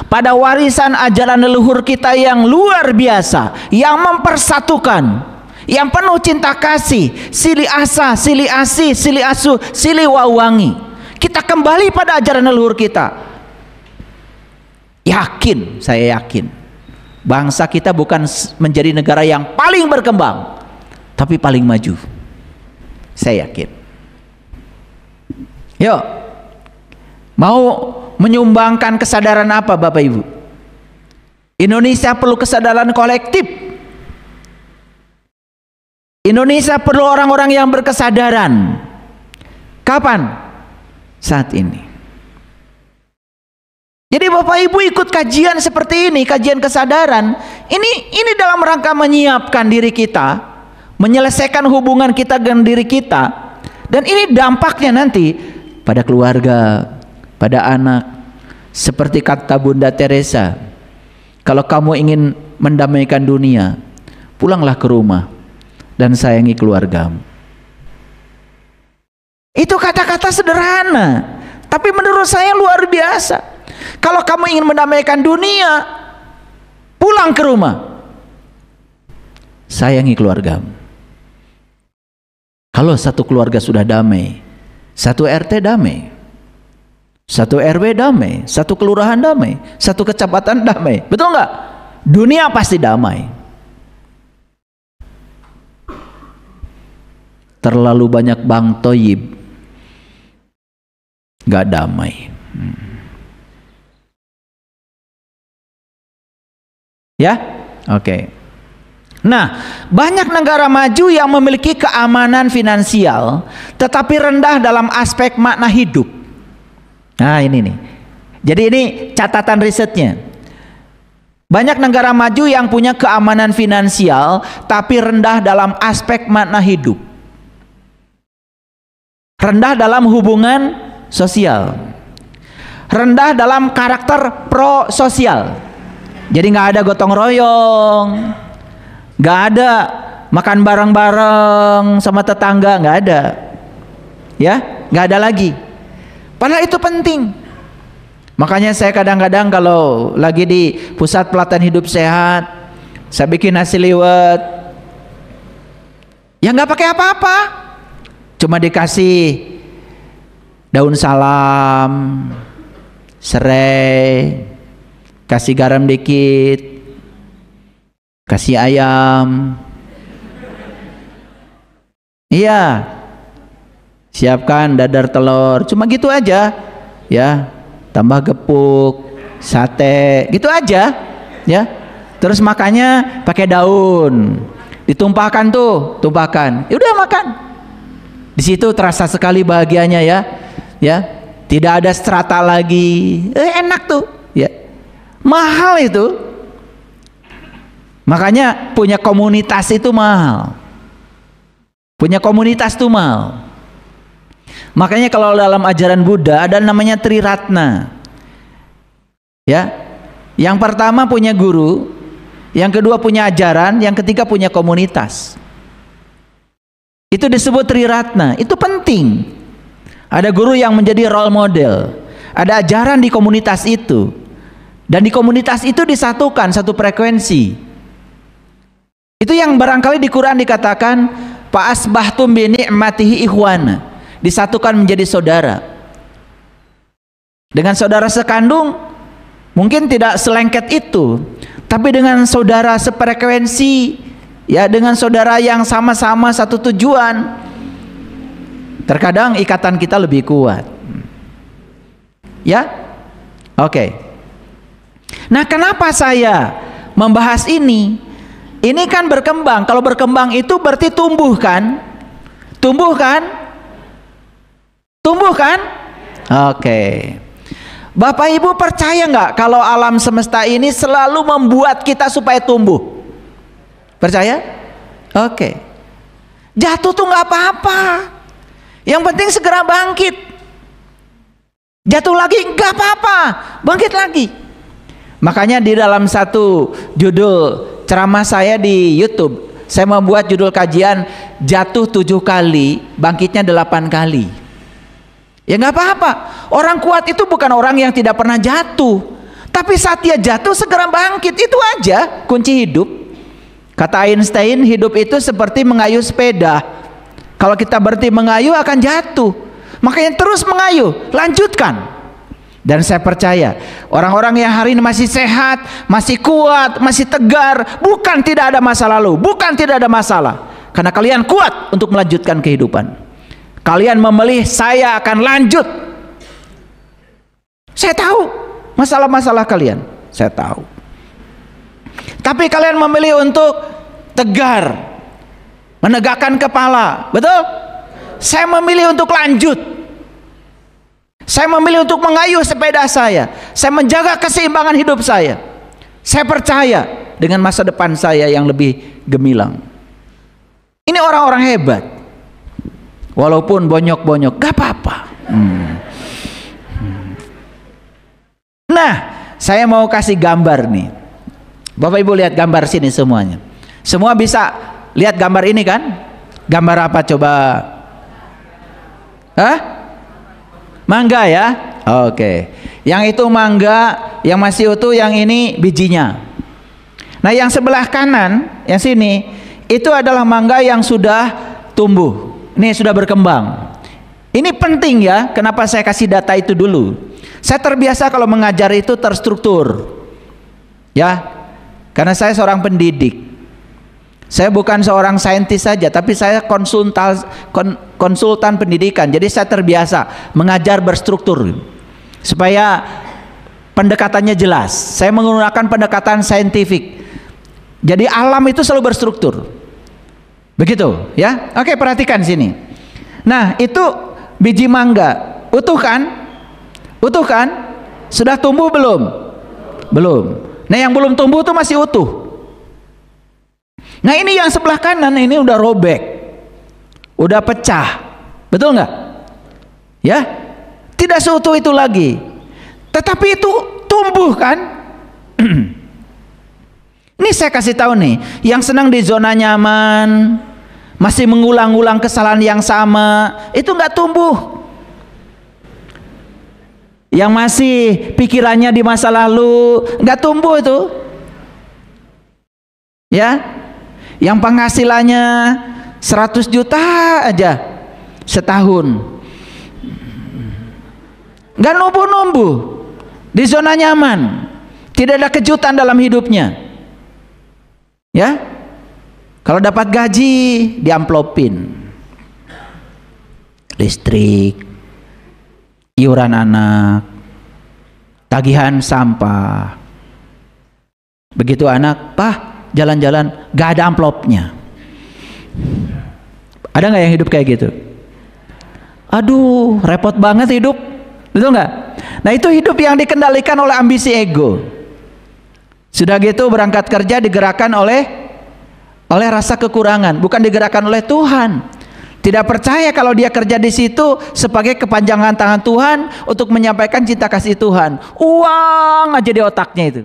pada warisan ajaran leluhur kita yang luar biasa, yang mempersatukan, yang penuh cinta kasih, sili asa, sili asi, sili asu, sili wawangi. Kita kembali pada ajaran leluhur kita. Yakin, saya yakin, bangsa kita bukan menjadi negara yang paling berkembang, tapi paling maju. Saya yakin. Yuk, mau menyumbangkan kesadaran apa Bapak Ibu? Indonesia perlu kesadaran kolektif. Indonesia perlu orang-orang yang berkesadaran. Kapan? Saat ini. Jadi Bapak Ibu ikut kajian seperti ini, kajian kesadaran. Ini dalam rangka menyiapkan diri kita, menyelesaikan hubungan kita dengan diri kita. Dan ini dampaknya nanti pada keluarga, pada anak. Seperti kata Bunda Teresa, kalau kamu ingin mendamaikan dunia, pulanglah ke rumah dan sayangi keluargamu. Itu kata-kata sederhana, tapi menurut saya luar biasa. Kalau kamu ingin mendamaikan dunia, pulang ke rumah, sayangi keluargamu. Kalau satu keluarga sudah damai, satu RT damai, satu RW damai, satu kelurahan damai, satu kecamatan damai, betul nggak? Dunia pasti damai. Terlalu banyak bang toyib, nggak damai. Ya, oke. Nah, banyak negara maju yang memiliki keamanan finansial, tetapi rendah dalam aspek makna hidup. Nah ini nih, jadi ini catatan risetnya. Banyak negara maju yang punya keamanan finansial tapi rendah dalam aspek makna hidup, rendah dalam hubungan sosial, rendah dalam karakter pro-sosial. Jadi nggak ada gotong royong, nggak ada makan bareng-bareng sama tetangga, nggak ada, ya nggak ada lagi. Padahal itu penting. Makanya saya kadang-kadang kalau lagi di pusat pelatihan hidup sehat, saya bikin nasi liwet, Ya nggak pakai apa-apa, cuma dikasih daun salam, serai, kasih garam dikit, kasih ayam. Iya, siapkan dadar telur, cuma gitu aja, ya, tambah gepuk, sate, gitu aja, ya. Terus makannya pakai daun, ditumpahkan tuh, tumpahkan, ya udah makan. Di situ terasa sekali bahagianya, ya, tidak ada strata lagi, enak tuh, ya. Mahal itu, makanya punya komunitas itu mahal, punya komunitas itu mahal. Makanya kalau dalam ajaran Buddha ada namanya Triratna, ya. Yang pertama punya guru, yang kedua punya ajaran, yang ketiga punya komunitas. Itu disebut Triratna. Itu penting. Ada guru yang menjadi role model, ada ajaran di komunitas itu, dan di komunitas itu disatukan satu frekuensi. Itu yang barangkali di Quran dikatakan fa asbahtum bi ni'matihi ikhwana, disatukan menjadi saudara. Dengan saudara sekandung mungkin tidak selengket itu, tapi dengan saudara sefrekuensi, ya, dengan saudara yang sama-sama satu tujuan, terkadang ikatan kita lebih kuat, ya. Oke. Nah, kenapa saya membahas ini? Ini kan berkembang. Kalau berkembang itu berarti tumbuh kan? Tumbuh kan? Tumbuh kan? Oke. Bapak Ibu percaya nggak kalau alam semesta ini selalu membuat kita supaya tumbuh? Percaya? Oke. Jatuh tuh nggak apa-apa. Yang penting segera bangkit. Jatuh lagi nggak apa-apa, bangkit lagi. Makanya di dalam satu judul ceramah saya di YouTube, saya membuat judul kajian jatuh 7 kali, bangkitnya 8 kali. Ya nggak apa-apa. Orang kuat itu bukan orang yang tidak pernah jatuh, tapi saat dia jatuh segera bangkit. Itu aja kunci hidup. Kata Einstein, hidup itu seperti mengayuh sepeda. Kalau kita berhenti mengayuh akan jatuh. Makanya terus mengayuh, lanjutkan. Dan saya percaya orang-orang yang hari ini masih sehat, masih kuat, masih tegar, bukan tidak ada masa lalu, bukan tidak ada masalah, karena kalian kuat untuk melanjutkan kehidupan. Kalian memilih saya akan lanjut. Saya tahu masalah-masalah kalian, saya tahu. Tapi kalian memilih untuk tegar, menegakkan kepala, betul? Saya memilih untuk lanjut. Saya memilih untuk mengayuh sepeda saya. Saya menjaga keseimbangan hidup saya. Saya percaya dengan masa depan saya yang lebih gemilang. Ini orang-orang hebat. Walaupun bonyok-bonyok, gak apa-apa. Nah, saya mau kasih gambar nih. Bapak Ibu lihat gambar sini semuanya. Semua bisa lihat gambar ini kan? Gambar apa coba? Hah? Mangga ya? Oke. Yang itu mangga, yang masih utuh, yang ini bijinya. Nah, yang sebelah kanan, yang sini, itu adalah mangga yang sudah tumbuh. Ini sudah berkembang. Ini penting ya, kenapa saya kasih data itu dulu. Saya terbiasa kalau mengajar itu terstruktur. Ya. Karena saya seorang pendidik. Saya bukan seorang saintis saja, tapi saya konsultan pendidikan. Jadi saya terbiasa mengajar berstruktur supaya pendekatannya jelas. Saya menggunakan pendekatan saintifik. Jadi alam itu selalu berstruktur. Begitu, ya? Oke, perhatikan sini. Nah, itu biji mangga. Utuh kan? Utuh kan? Sudah tumbuh belum? Belum. Nah, yang belum tumbuh itu masih utuh. Nah, ini yang sebelah kanan ini udah robek, udah pecah, betul nggak? Ya, tidak seutuh itu lagi, tetapi itu tumbuh kan? Ini saya kasih tahu nih, yang senang di zona nyaman, masih mengulang-ulang kesalahan yang sama, itu nggak tumbuh. Yang masih pikirannya di masa lalu, nggak tumbuh itu, ya. Yang penghasilannya 100 juta aja setahun. Nggak numbuh-numbuh di zona nyaman, tidak ada kejutan dalam hidupnya. Ya, kalau dapat gaji diamplopin, listrik, iuran anak, tagihan sampah. Begitu anak, "Pak, jalan-jalan," gak ada amplopnya. Ada nggak yang hidup kayak gitu? Aduh, repot banget hidup, betul nggak? Nah, itu hidup yang dikendalikan oleh ambisi ego. Sudah gitu berangkat kerja digerakkan oleh rasa kekurangan, bukan digerakkan oleh Tuhan. Tidak percaya kalau dia kerja di situ sebagai kepanjangan tangan Tuhan untuk menyampaikan cinta kasih Tuhan. Uang aja di otaknya itu.